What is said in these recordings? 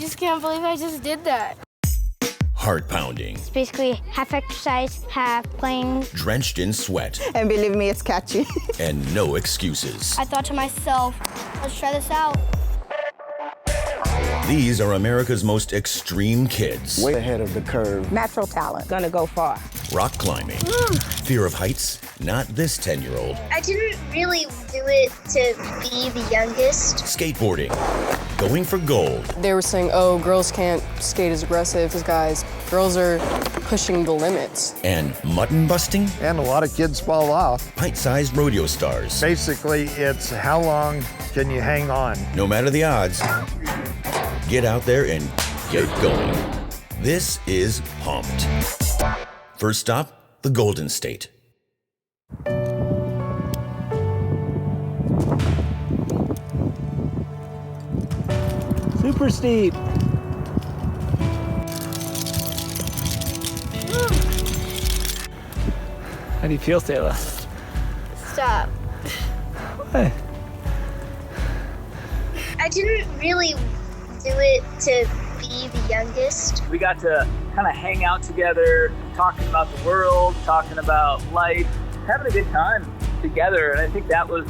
just can't believe I just did that. Heart pounding. It's basically half exercise, half playing. Drenched in sweat. And believe me, it's catchy. And no excuses. I thought to myself, let's try this out. These are America's most extreme kids. Way ahead of the curve. Natural talent, gonna go far. Rock climbing. Fear of heights? Not this 10-year-old. I didn't really do it to be the youngest. Skateboarding. Going for gold. They were saying, oh, girls can't skate as aggressive as guys. Girls are pushing the limits. And mutton busting? And a lot of kids fall off. Pint-sized rodeo stars. Basically, it's how long can you hang on? No matter the odds, get out there and get going. This is Pumped. First stop, the Golden State. Super steep. How do you feel, Taylor? Stop. What? I didn't really do it to be the youngest. We got to kind of hang out together, talking about the world, talking about life, having a good time together. And I think that was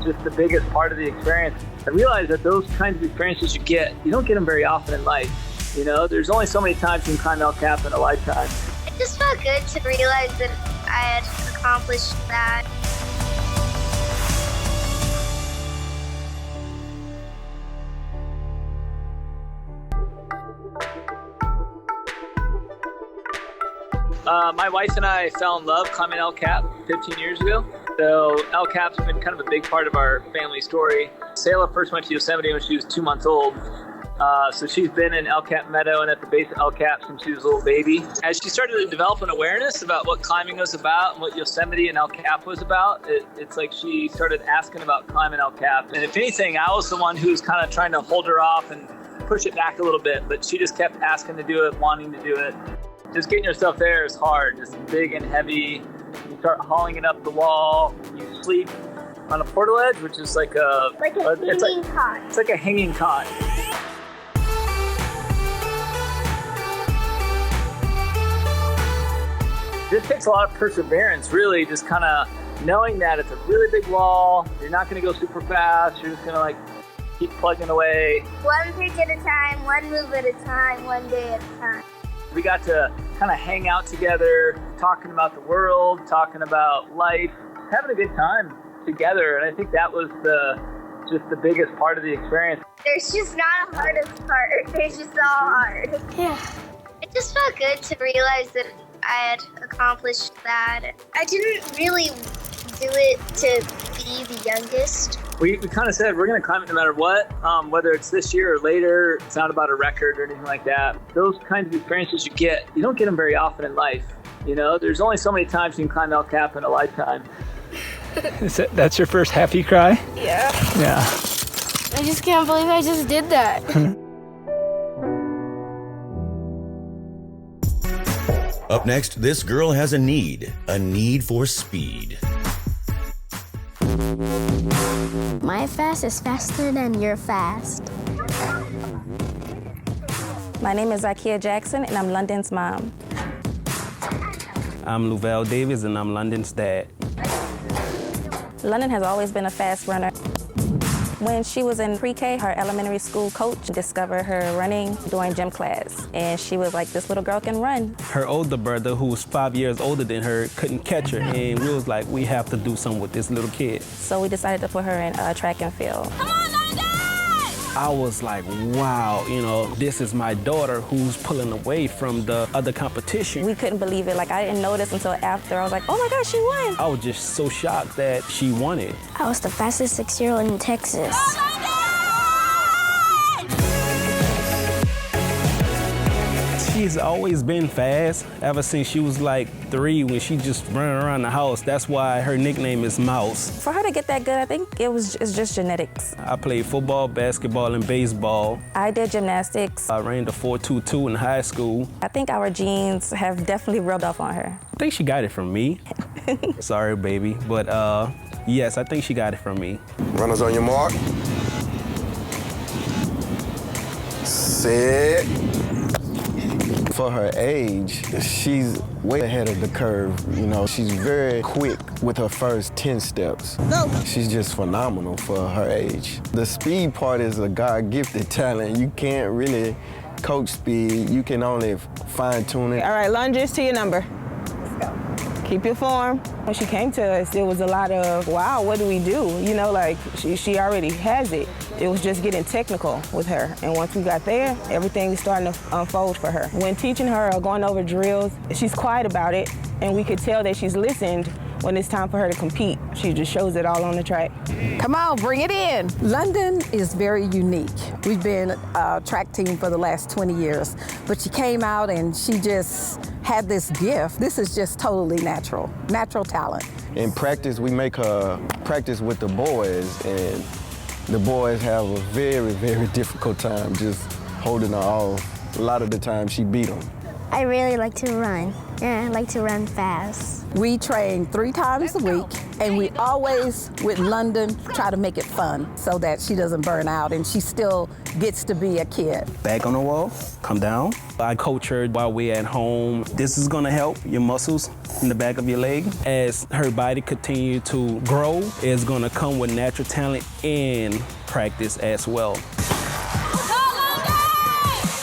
just the biggest part of the experience. I realized that those kinds of experiences you don't get them very often in life. You know, there's only so many times you can climb El Cap in a lifetime. It just felt good to realize that I had accomplished that. My wife and I fell in love climbing El Cap 15 years ago. So El Cap's been kind of a big part of our family story. Selah first went to Yosemite when she was 2 months old. So she's been in El Cap Meadow and at the base of El Cap since she was a little baby. As she started to develop an awareness about what climbing was about and what Yosemite and El Cap was about, it's like she started asking about climbing El Cap. And if anything, I was the one who was kind of trying to hold her off and push it back a little bit, but she just kept asking to do it, wanting to do it. Just getting yourself there is hard, just big and heavy. You start hauling it up the wall. You sleep on a portal edge, which is like a hanging cot. It's like a hanging cot. This takes a lot of perseverance, really, just kind of knowing that it's a really big wall. You're not going to go super fast. You're just going to like keep plugging away. One pick at a time, one move at a time, one day at a time. We got to kind of hang out together, talking about the world, talking about life, having a good time together. And I think that was just the biggest part of the experience. There's just not a hardest part. There's just all hard. Yeah. It just felt good to realize that I had accomplished that. I didn't really do it to be the youngest. We kind of said we're going to climb it no matter what, whether it's this year or later. It's not about a record or anything like that. Those kinds of experiences you don't get them very often in life. You know, there's only so many times you can climb El Cap in a lifetime. That's your first happy cry? Yeah. Yeah. I just can't believe I just did that. Up next, this girl has a need for speed. My fast is faster than your fast. My name is Zakia Jackson, and I'm London's mom. I'm Louvel Davis, and I'm London's dad. London has always been a fast runner. When she was in pre-K, her elementary school coach discovered her running during gym class. And she was like, this little girl can run. Her older brother, who was 5 years older than her, couldn't catch her. And we was like, we have to do something with this little kid. So we decided to put her in track and field. Come on, London! I was like, wow, you know, this is my daughter who's pulling away from the other competition. We couldn't believe it. Like, I didn't notice until after. I was like, oh my gosh, she won. I was just so shocked that she won it. I was the fastest 6-year-old in Texas. She's always been fast ever since she was like 3 when she just ran around the house. That's why her nickname is Mouse. For her to get that good, I think it's just genetics. I played football, basketball, and baseball. I did gymnastics. I ran the 4.22 in high school. I think our genes have definitely rubbed off on her. I think she got it from me. Sorry, baby, but yes, I think she got it from me. Runners on your mark. Set. For her age, she's way ahead of the curve. You know, she's very quick with her first 10 steps. No. She's just phenomenal for her age. The speed part is a God-gifted talent. You can't really coach speed. You can only fine-tune it. All right, lunges to your number. Let's go. Keep your form. When she came to us, it was a lot of, wow, what do we do? You know, like, she already has it. It was just getting technical with her. And once we got there, everything was starting to unfold for her. When teaching her or going over drills, she's quiet about it, and we could tell that she's listened when it's time for her to compete. She just shows it all on the track. Come on, bring it in. London is very unique. We've been a track team for the last 20 years, but she came out and she just had this gift. This is just totally natural talent. In practice, we make her practice with the boys, and the boys have a very, very difficult time just holding her off. A lot of the time, she beat them. I really like to run, and I like to run fast. We train 3 times a week, and we always, with London, try to make it fun so that she doesn't burn out and she still gets to be a kid. Back on the wall, come down. I coach her while we're at home. This is gonna help your muscles in the back of your leg. As her body continue to grow, it's gonna come with natural talent and practice as well.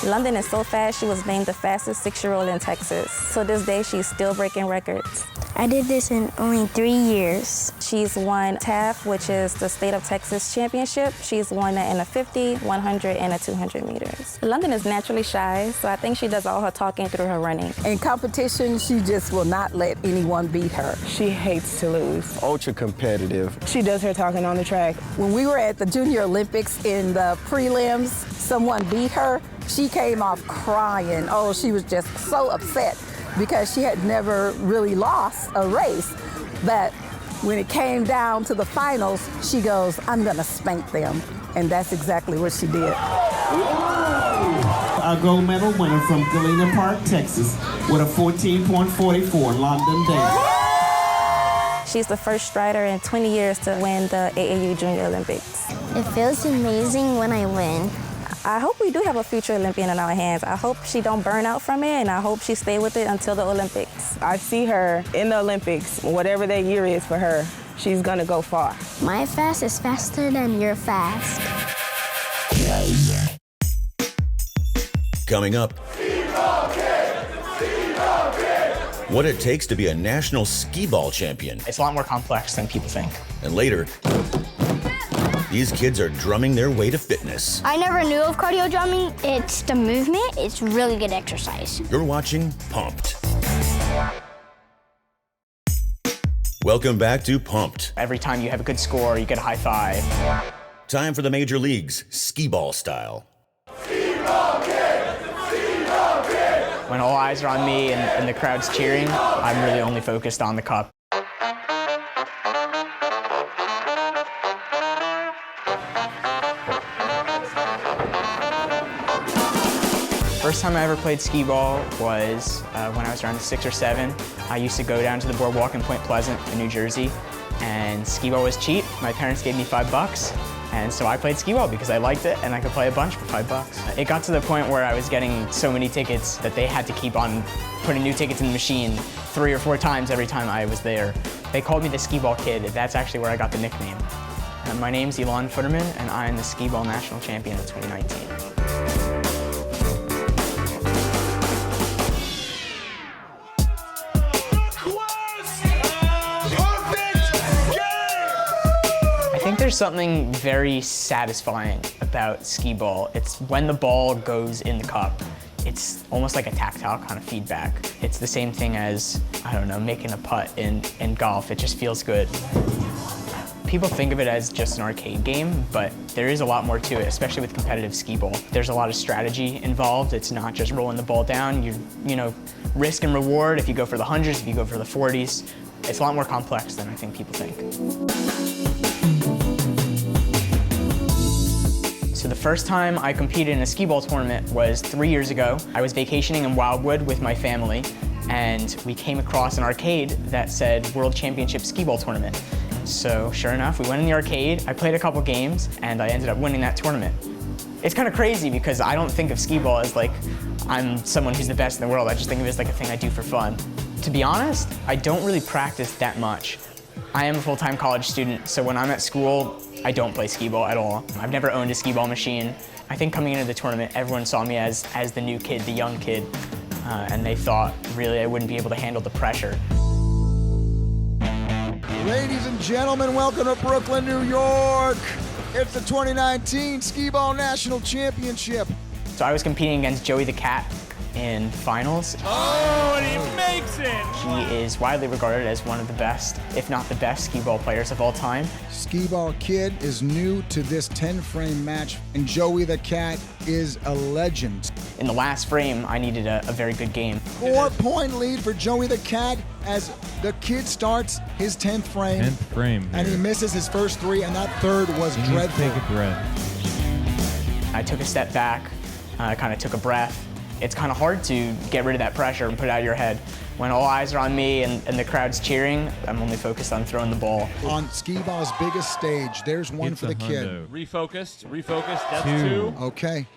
London is so fast, she was named the fastest 6-year-old in Texas. So this day, she's still breaking records. I did this in only 3 years. She's won TAF, which is the State of Texas Championship. She's won that in a 50, 100, and a 200 meters. London is naturally shy, so I think she does all her talking through her running. In competition, she just will not let anyone beat her. She hates to lose. Ultra competitive. She does her talking on the track. When we were at the Junior Olympics in the prelims, someone beat her. She came off crying. Oh, she was just so upset because she had never really lost a race. But when it came down to the finals, she goes, I'm gonna spank them. And that's exactly what she did. A gold medal winner from Galena Park, Texas, with a 14.44 London day. She's the first strider in 20 years to win the AAU Junior Olympics. It feels amazing when I win. I hope we do have a future Olympian in our hands. I hope she don't burn out from it, and I hope she stay with it until the Olympics. I see her in the Olympics, whatever that year is for her, she's gonna go far. My fast is faster than your fast. Coming up, what it takes to be a national skee-ball champion. It's a lot more complex than people think. And later, these kids are drumming their way to fitness. I never knew of cardio drumming. It's the movement. It's really good exercise. You're watching Pumped. Welcome back to Pumped. Every time you have a good score, you get a high five. Time for the major leagues, skee-ball style. When all eyes are on me and the crowd's cheering, I'm really only focused on the cup. First time I ever played skee ball was when I was around 6 or 7. I used to go down to the boardwalk in Point Pleasant in New Jersey, and skee ball was cheap. My parents gave me $5, and so I played skee ball because I liked it and I could play a bunch for $5. It got to the point where I was getting so many tickets that they had to keep on putting new tickets in the machine 3 or 4 times every time I was there. They called me the skee ball kid. That's actually where I got the nickname. My name's Elon Futterman, and I am the skee ball national champion of 2019. I think there's something very satisfying about skee ball. It's when the ball goes in the cup. It's almost like a tactile kind of feedback. It's the same thing as, I don't know, making a putt in golf. It just feels good. People think of it as just an arcade game, but there is a lot more to it, especially with competitive skee ball. There's a lot of strategy involved. It's not just rolling the ball down. You know, risk and reward if you go for the 100s, if you go for the 40s. It's a lot more complex than I think people think. So the first time I competed in a skee ball tournament was 3 years ago. I was vacationing in Wildwood with my family, and we came across an arcade that said World Championship Skee Ball Tournament. So sure enough, we went in the arcade, I played a couple games, and I ended up winning that tournament. It's kind of crazy because I don't think of skee ball as like I'm someone who's the best in the world. I just think of it as like a thing I do for fun. To be honest, I don't really practice that much. I am a full-time college student, so when I'm at school, I don't play skee ball at all. I've never owned a skee ball machine. I think coming into the tournament, everyone saw me as the new kid, the young kid, and they thought really I wouldn't be able to handle the pressure. Ladies and gentlemen, welcome to Brooklyn, New York. It's the 2019 Skee Ball National Championship. So I was competing against Joey the Cat in finals. Oh, and he makes it! He is widely regarded as one of the best, if not the best, skee ball players of all time. Skee Ball Kid is new to this 10-frame match, and Joey the Cat is a legend. In the last frame, I needed a very good game. 4-point lead for Joey the Cat as the kid starts his 10th frame. 10th frame. And he misses his first 3, and that third was dreadful. Take a breath. I took a step back, kind of took a breath. It's kind of hard to get rid of that pressure and put it out of your head. When all eyes are on me and the crowd's cheering, I'm only focused on throwing the ball. On skee ball's biggest stage, there's one for the kid. Refocused, that's 2. Okay.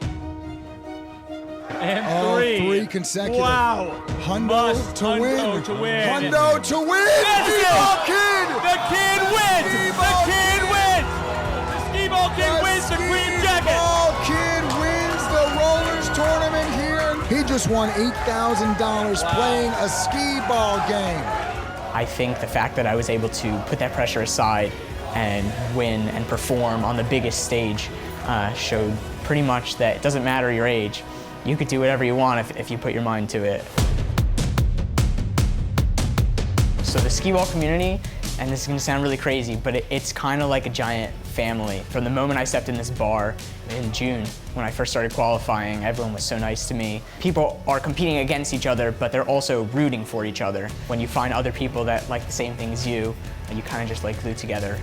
And 3. 3 consecutive. Wow. Hundo to win. Hundo to win. Hundo to win. Skee Ball Kid. The kid wins. The kid wins. The Skee Ball Kid wins the cream jacket. Skee Ball Kid wins the Rollers tournament here. He just won $8,000 playing a skee ball game. I think the fact that I was able to put that pressure aside and win and perform on the biggest stage showed pretty much that it doesn't matter your age. You could do whatever you want if you put your mind to it. So the skee ball community, and this is gonna sound really crazy, but it's kind of like a giant family. From the moment I stepped in this bar in June, when I first started qualifying, everyone was so nice to me. People are competing against each other, but they're also rooting for each other. When you find other people that like the same thing as you kind of just like glue together.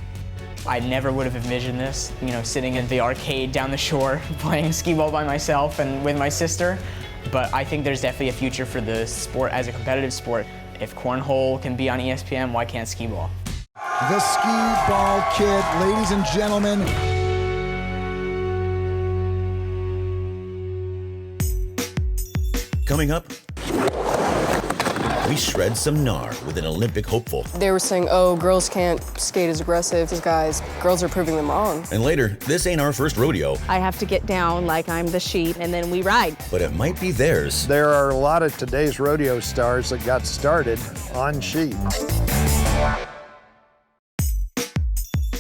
I never would have envisioned this, sitting in the arcade down the shore, playing skee ball by myself and with my sister. But I think there's definitely a future for the sport as a competitive sport. If cornhole can be on ESPN, why can't skee ball? The Skee Ball Kid, ladies and gentlemen. Coming up, we shred some gnar with an Olympic hopeful. They were saying, oh, girls can't skate as aggressive as guys. Girls are proving them wrong. And later, this ain't our first rodeo, I have to get down like I'm the sheep, and then we ride. but it might be theirs. There are a lot of today's rodeo stars that got started on sheep.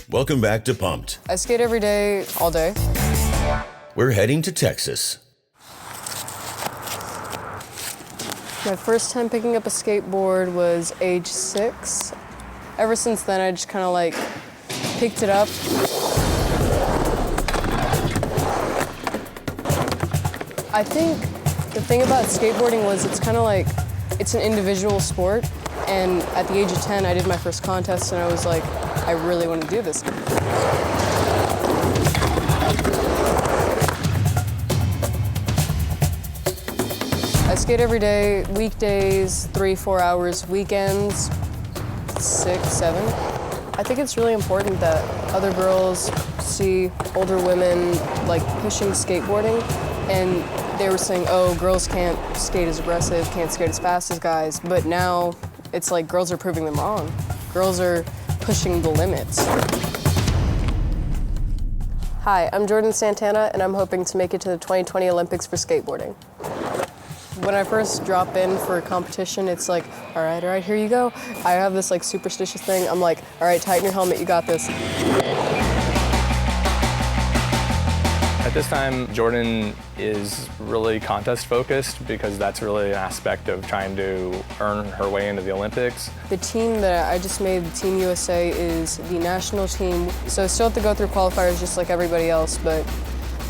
Welcome back to Pumped. I skate every day, all day. We're heading to Texas. My first time picking up a skateboard was age 6. Ever since then, I just kind of like picked it up. I think the thing about skateboarding was it's kind of like, it's an individual sport. And at the age of 10, I did my first contest and I was like, I really want to do this. I skate every day, weekdays, 3-4 hours, weekends, 6, 7. I think it's really important that other girls see older women like pushing skateboarding, and they were saying, oh, girls can't skate as aggressive, can't skate as fast as guys, but now it's like girls are proving them wrong. Girls are pushing the limits. Hi, I'm Jordan Santana, and I'm hoping to make it to the 2020 Olympics for skateboarding. When I first drop in for a competition, it's like, all right, here you go. I have this like superstitious thing. I'm like, all right, tighten your helmet, you got this. At this time, Jordan is really contest focused because that's really an aspect of trying to earn her way into the Olympics. The team that I just made, Team USA, is the national team. So I still have to go through qualifiers just like everybody else, but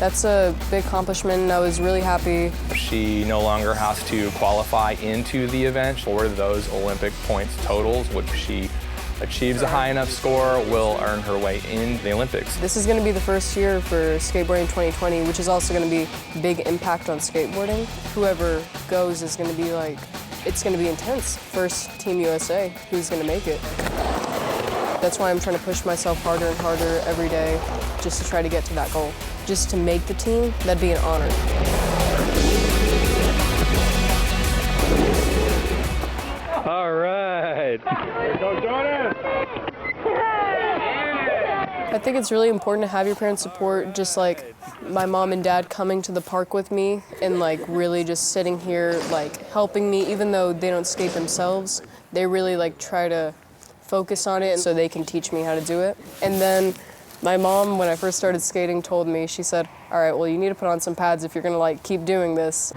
that's a big accomplishment and I was really happy. She no longer has to qualify into the event for those Olympic points totals, which she achieves a high enough score will earn her way in the Olympics. This is going to be the first year for Skateboarding 2020, which is also going to be a big impact on skateboarding. Whoever goes is going to be like, it's going to be intense. First Team USA, who's going to make it? That's why I'm trying to push myself harder and harder every day just to try to get to that goal. just to make the team, that'd be an honor. All right. Go, Jordan! I think it's really important to have your parents' support, just like my mom and dad coming to the park with me and like really just sitting here like helping me, even though they don't skate themselves, they really like try to focus on it so they can teach me how to do it. And then my mom, when I first started skating, told me, she said, all right, well, you need to put on some pads if you're gonna like keep doing this.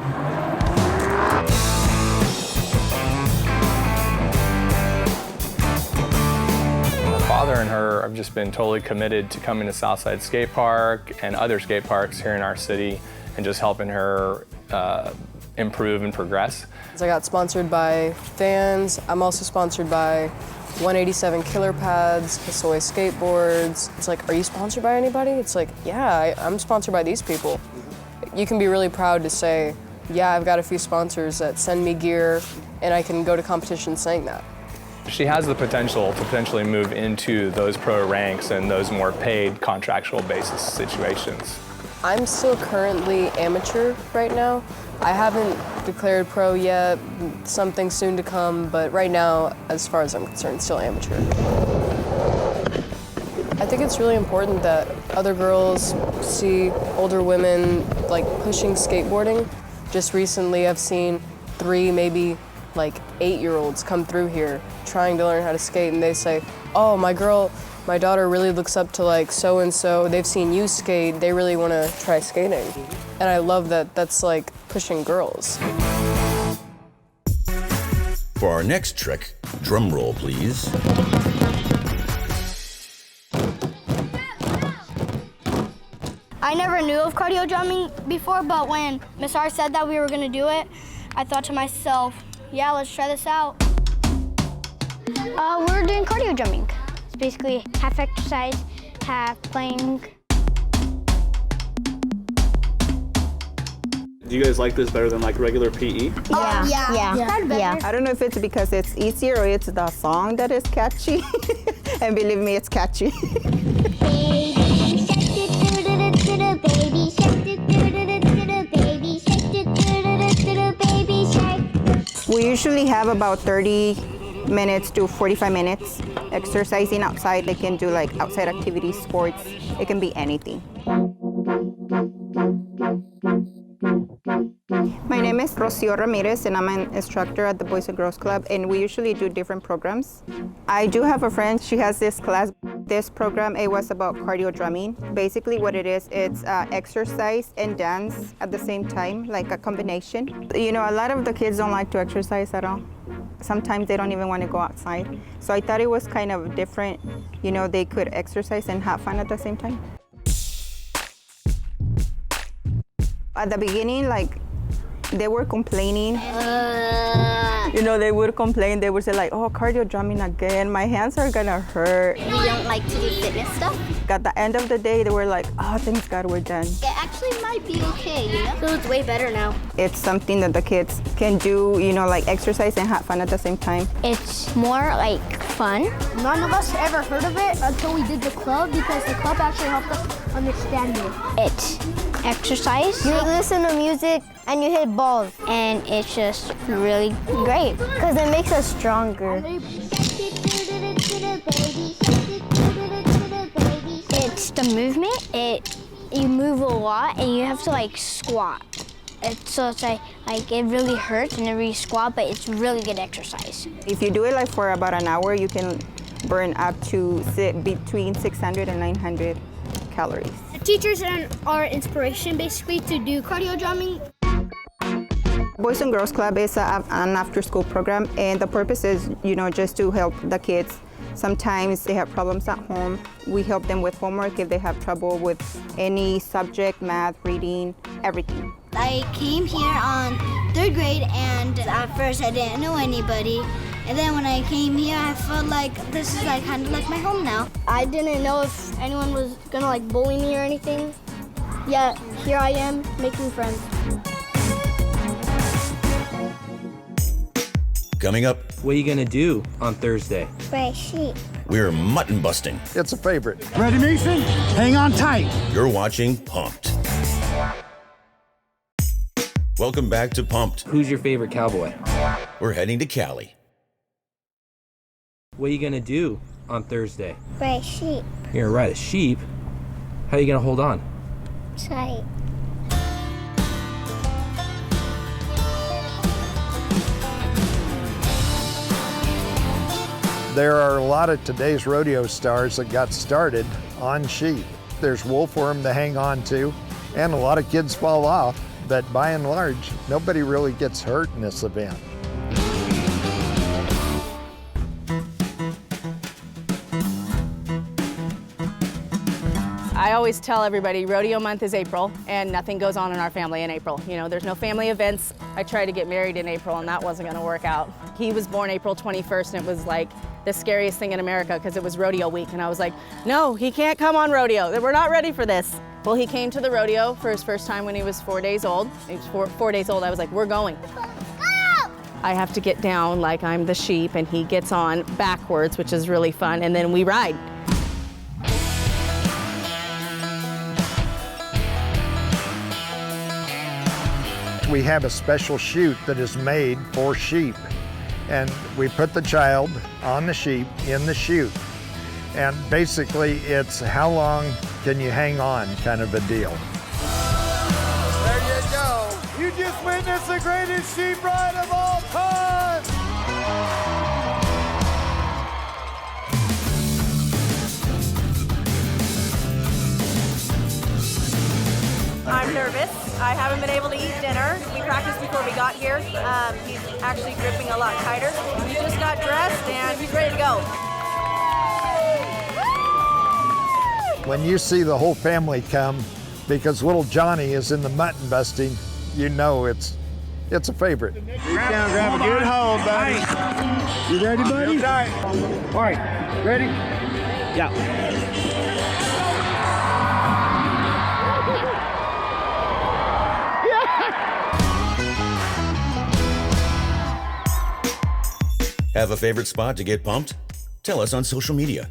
Father and her have just been totally committed to coming to Southside Skate Park and other skate parks here in our city and just helping her improve and progress. I got sponsored by Vans. I'm also sponsored by 187 Killer Pads, Kasoi Skateboards. It's like, are you sponsored by anybody? It's like, yeah, I'm sponsored by these people. You can be really proud to say, yeah, I've got a few sponsors that send me gear and I can go to competitions saying that. She has the potential to potentially move into those pro ranks and those more paid contractual basis situations. I'm still currently amateur right now. I haven't declared pro yet, something soon to come, but right now, as far as I'm concerned, still amateur. I think it's really important that other girls see older women like pushing skateboarding. Just recently I've seen 3, maybe like 8-year-olds come through here trying to learn how to skate, and they say, oh, my daughter really looks up to like so-and-so. They've seen you skate, they really want to try skating. And I love that that's like pushing girls. For our next trick, drum roll, please. I never knew of cardio drumming before, but when Miss R said that we were gonna do it, I thought to myself, yeah, let's try this out. We're doing cardio drumming. It's basically half exercise, half playing. Do you guys like this better than like regular PE? Yeah. I don't know if it's because it's easier or it's the song that is catchy. And believe me, it's catchy. We usually have about 30 minutes to 45 minutes exercising outside. They can do like outside activities, sports. It can be anything. My name is Rocio Ramirez, and I'm an instructor at the Boys and Girls Club, and we usually do different programs. I do have a friend, she has this class. This program, it was about cardio drumming. Basically what it is, it's exercise and dance at the same time, like a combination. You know, a lot of the kids don't like to exercise at all. Sometimes they don't even want to go outside. So I thought it was kind of different. You know, they could exercise and have fun at the same time. At the beginning, like, they were complaining. You know, they would complain. They would say like, oh, cardio drumming again. My hands are gonna hurt. We don't like to do fitness stuff. At the end of the day, they were like, oh, thank God we're done. It actually might be okay, you know? So it's way better now. It's something that the kids can do, you know, like exercise and have fun at the same time. It's more like fun. None of us ever heard of it until we did the club, because the club actually helped us understand it. It's exercise. You listen to music and you hit balls, and it's just really great because it makes us stronger. It's the movement. You move a lot and you have to like squat. So it's like it really hurts and every squat, but it's really good exercise. If you do it like for about an hour, you can burn up to between 600 and 900 calories. The teachers are our inspiration basically to do cardio drumming. Boys and Girls Club is an after-school program, and the purpose is, you know, just to help the kids. Sometimes they have problems at home. We help them with homework if they have trouble with any subject, math, reading, everything. I came here on 3rd grade, and at first I didn't know anybody. And then when I came here, I felt like this is like kind of like my home now. I didn't know if anyone was gonna like bully me or anything. Yet here I am making friends. Coming up, What are you gonna do on Thursday? Race sheep. we're mutton busting. It's a favorite. Ready, Mason? Hang on tight. You're watching Pumped. Welcome back to Pumped. Who's your favorite cowboy? We're heading to Cali. What are you gonna do on Thursday? Race sheep. You're gonna ride a sheep? How are you gonna hold on? Tight. There are a lot of today's rodeo stars that got started on sheep. There's wool for them to hang on to, and a lot of kids fall off, but by and large, nobody really gets hurt in this event. I always tell everybody rodeo month is April and nothing goes on in our family in April. You know, there's no family events. I tried to get married in April and that wasn't gonna work out. He was born April 21st and it was like the scariest thing in America because it was rodeo week and I was like, no, he can't come on rodeo. We're not ready for this. Well, he came to the rodeo for his first time when he was 4 days old. He was four days old. I was like, we're going. I have to get down like I'm the sheep and he gets on backwards, which is really fun, and then we ride. We have a special chute that is made for sheep, and we put the child on the sheep in the chute, and basically it's how long can you hang on kind of a deal. There you go. You just witnessed the greatest sheep ride of all time. I'm nervous. I haven't been able to eat dinner. We practiced before we got here. He's actually gripping a lot tighter. He just got dressed and he's ready to go. When you see the whole family come, because little Johnny is in the mutton busting, you know it's a favorite. Reach down, grab a good hold, buddy. You ready, buddy? All right, ready? Yeah. Have a favorite spot to get pumped? Tell us on social media.